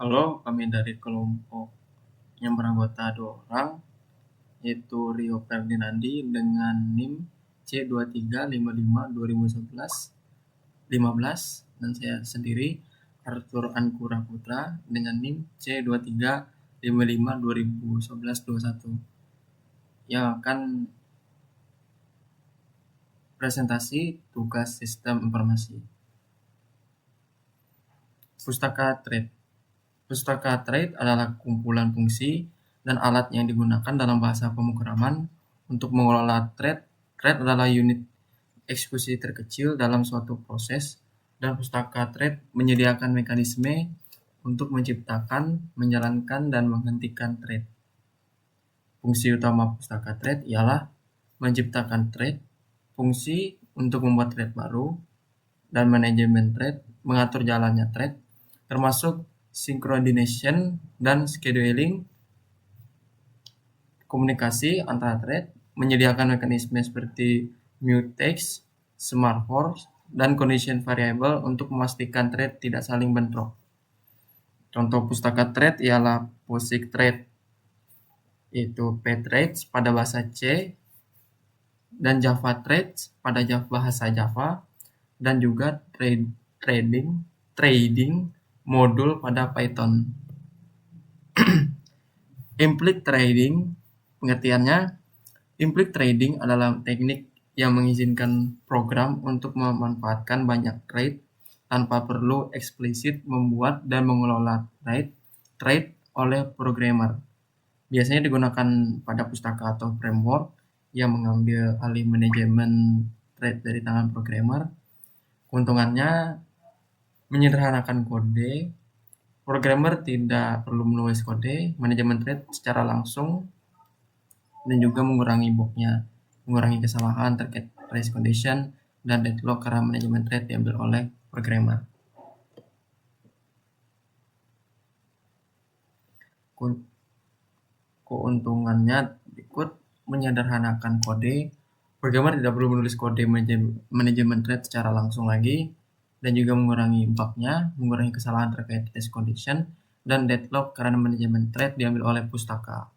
Halo, kami dari kelompok yang beranggota 2 orang, yaitu Rio Ferdinandi dengan NIM C23552011-15, dan saya sendiri Arthur Ankura Putra dengan NIM C23552011-21 yang akan presentasi tugas sistem informasi. Pustaka Trade. Pustaka Trade adalah kumpulan fungsi dan alat yang digunakan dalam bahasa pemrograman untuk mengelola trade. Trade adalah unit eksekusi terkecil dalam suatu proses, dan pustaka trade menyediakan mekanisme untuk menciptakan, menjalankan, dan menghentikan trade. Fungsi utama pustaka trade ialah menciptakan trade, fungsi untuk membuat trade baru, dan manajemen trade, mengatur jalannya trade, termasuk synchronization dan scheduling, komunikasi antara thread, menyediakan mekanisme seperti mutex, smart force, dan condition variable untuk memastikan thread tidak saling bentrok. Contoh pustaka thread ialah POSIX thread, yaitu pthreads pada bahasa C, dan Java threads pada bahasa Java, dan juga trading modul pada Python. Implied trading, pengertiannya, implied trading adalah teknik yang mengizinkan program untuk memanfaatkan banyak trade tanpa perlu eksplisit membuat dan mengelola trade oleh programmer. Biasanya digunakan pada pustaka atau framework yang mengambil alih manajemen trade dari tangan programmer. Keuntungannya menyederhanakan kode. Programmer tidak perlu menulis kode manajemen trade secara langsung, dan juga mengurangi bugnya, mengurangi kesalahan terkait race condition dan deadlock karena manajemen trade diambil oleh programmer. Keuntungannya berikut: menyederhanakan kode. Programmer tidak perlu menulis kode manajemen trade secara langsung lagi, dan juga mengurangi bugnya, mengurangi kesalahan terkait race condition dan deadlock karena manajemen trade diambil oleh pustaka.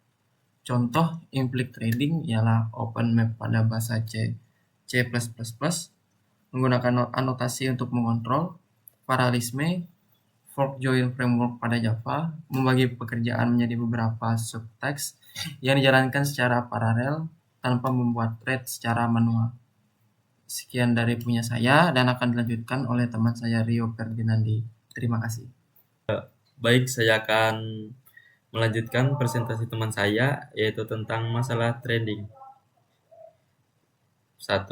Contoh implied trading ialah OpenMap pada bahasa C++, menggunakan anotasi untuk mengontrol, paralelisme, fork join framework pada Java, membagi pekerjaan menjadi beberapa subtasks yang dijalankan secara paralel tanpa membuat thread secara manual. Sekian dari punya saya dan akan dilanjutkan oleh teman saya Rio Ferdinandi. Terima kasih. Baik, saya akan melanjutkan presentasi teman saya, yaitu tentang masalah trading. 1.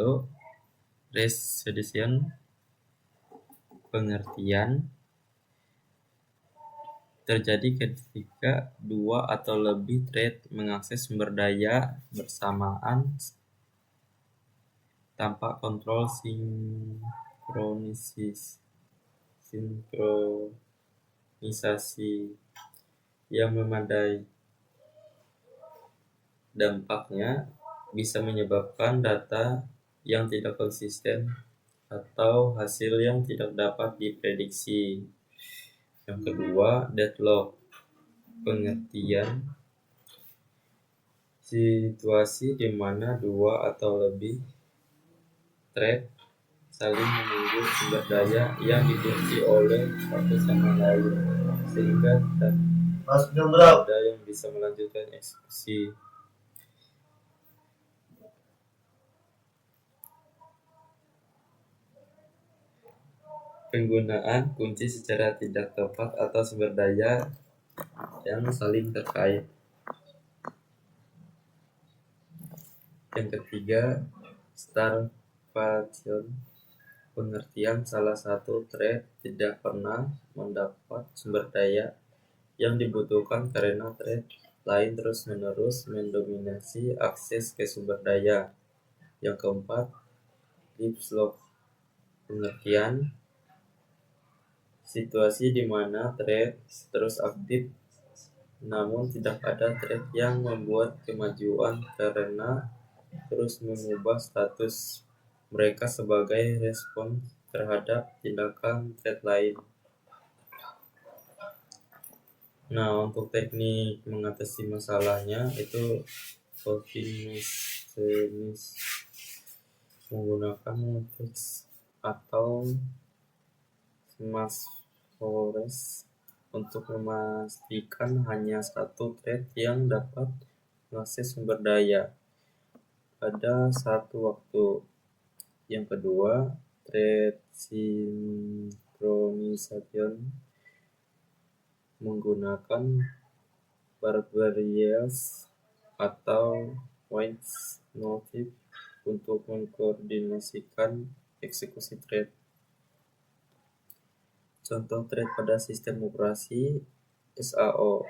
Resolution. Pengertian: terjadi ketika dua atau lebih thread mengakses sumber daya bersamaan tanpa kontrol sinkronisasi yang memadai. Dampaknya bisa menyebabkan data yang tidak konsisten atau hasil yang tidak dapat diprediksi. Yang kedua, deadlock. Pengertian: situasi di mana dua atau lebih thread saling menunggu sumber daya yang dikunci oleh satu sama lain, sehingga tidak ada yang bisa melanjutkan eksekusi. Penggunaan kunci secara tidak tepat atau sumber daya yang saling terkait. Yang ketiga, starvation. Pengertian: salah satu thread tidak pernah mendapat sumber daya yang dibutuhkan karena thread lain terus-menerus mendominasi akses ke sumber daya. Yang keempat, deadlock. Pengertian: situasi di mana thread terus aktif namun tidak ada thread yang membuat kemajuan karena terus mengubah status mereka sebagai respons terhadap tindakan thread lain. Nah, untuk teknik mengatasi masalahnya itu optimis menggunakan multix atau smash forest untuk memastikan hanya satu thread yang dapat mengakses sumber daya pada satu waktu. Yang kedua, thread synchronization menggunakan barbarians atau waits motif untuk mengkoordinasikan eksekusi thread. Contoh thread pada sistem operasi SAO.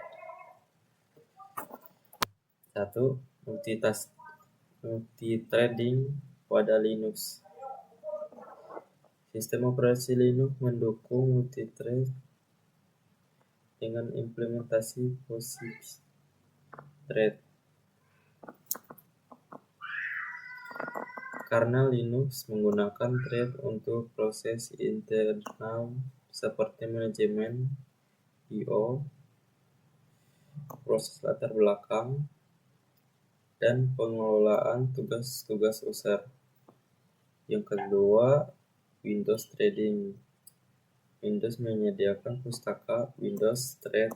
1. Multithreading pada Linux. Sistem operasi Linux mendukung multithread dengan implementasi POSIX thread. Karena Linux menggunakan thread untuk proses internal seperti manajemen I/O, proses latar belakang, dan pengelolaan tugas-tugas user. Yang kedua, Windows Threading. Windows menyediakan pustaka Windows Thread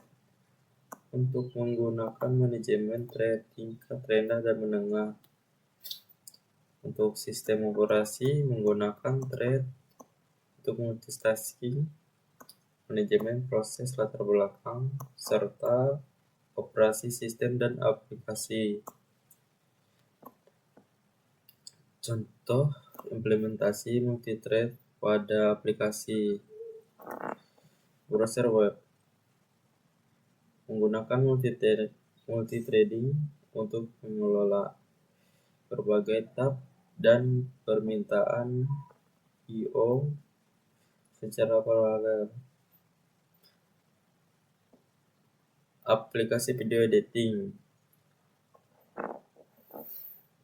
untuk menggunakan manajemen thread tingkat rendah dan menengah. Untuk sistem operasi menggunakan thread untuk multitasking, manajemen proses latar belakang, serta operasi sistem dan aplikasi. Contoh implementasi multithread pada aplikasi browser web. Menggunakan multithreading untuk mengelola berbagai tab dan permintaan I/O secara paralel. Aplikasi video editing.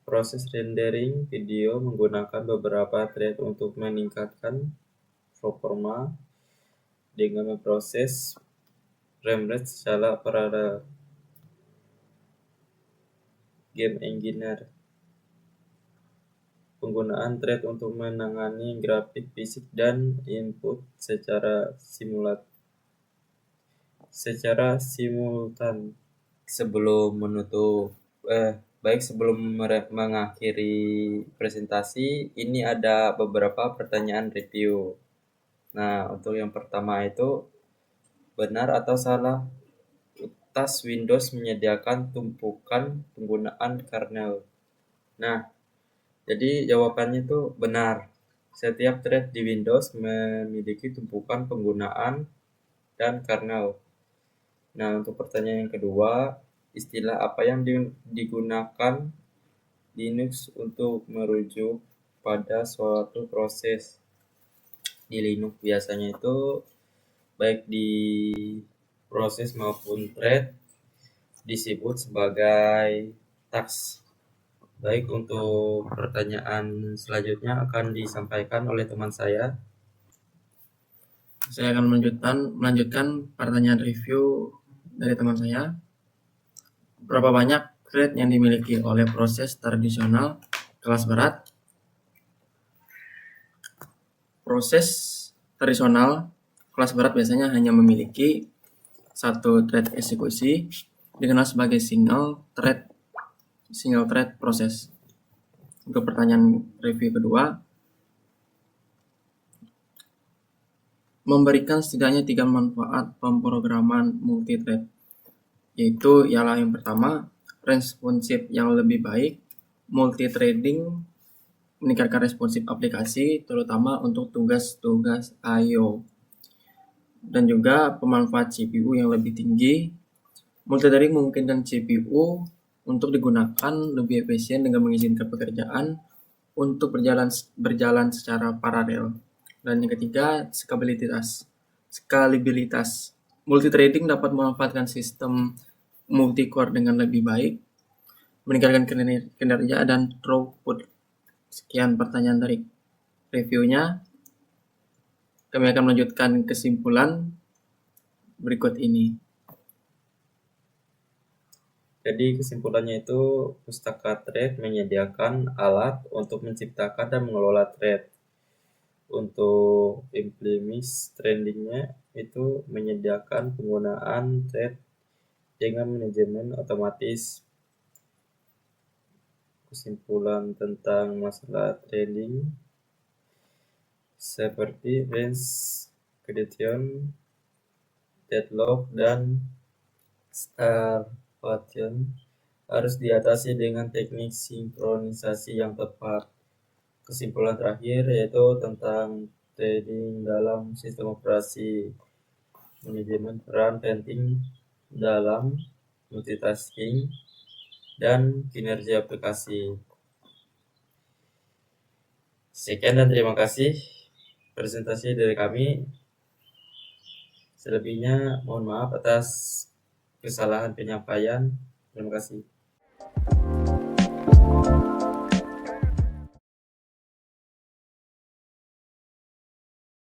Proses rendering video menggunakan beberapa thread untuk meningkatkan performa dengan memproses frame rate secara paralel. Game Engineer. Penggunaan thread untuk menangani grafik fisik dan input secara simultan. Sebelum mengakhiri presentasi, ini ada beberapa pertanyaan review. Nah, untuk yang pertama itu, benar atau salah tas Windows menyediakan tumpukan penggunaan kernel? Nah, jadi jawabannya itu benar. Setiap thread di Windows memiliki tumpukan penggunaan dan kernel. Nah, untuk pertanyaan yang kedua, istilah apa yang digunakan Linux untuk merujuk pada suatu proses? Di Linux biasanya itu baik di proses maupun thread disebut sebagai task. Baik, untuk pertanyaan selanjutnya akan disampaikan oleh teman saya. Saya akan melanjutkan pertanyaan review dari teman saya. Berapa banyak thread yang dimiliki oleh proses tradisional kelas berat? Proses tradisional kelas berat biasanya hanya memiliki satu thread eksekusi, dikenal sebagai single thread proses. Untuk pertanyaan review kedua, memberikan setidaknya 3 manfaat pemrograman multithread, yaitu ialah yang pertama, responsif yang lebih baik. Multithreading meningkatkan responsif aplikasi, terutama untuk tugas-tugas I/O, dan juga pemanfaat CPU yang lebih tinggi. Multithreading memungkinkan CPU untuk digunakan lebih efisien dengan mengizinkan pekerjaan untuk berjalan secara paralel. Dan yang ketiga, skalibilitas. Multithreading dapat memanfaatkan sistem multi-core dengan lebih baik, meningkatkan kinerja dan throughput. Sekian pertanyaan dari reviewnya. Kami akan melanjutkan kesimpulan berikut ini. Jadi kesimpulannya itu pustaka trade menyediakan alat untuk menciptakan dan mengelola trade. Untuk implemis tradingnya itu menyediakan penggunaan trade dengan manajemen otomatis. Kesimpulan tentang masalah trading seperti range prediction, deadlock, dan starvation harus diatasi dengan teknik sinkronisasi yang tepat. Kesimpulan terakhir yaitu tentang trading dalam sistem operasi. Manajemen peran penting dalam multitasking dan kinerja aplikasi. Sekian dan terima kasih presentasi dari kami. Selebihnya mohon maaf atas kesalahan penyampaian. Terima kasih.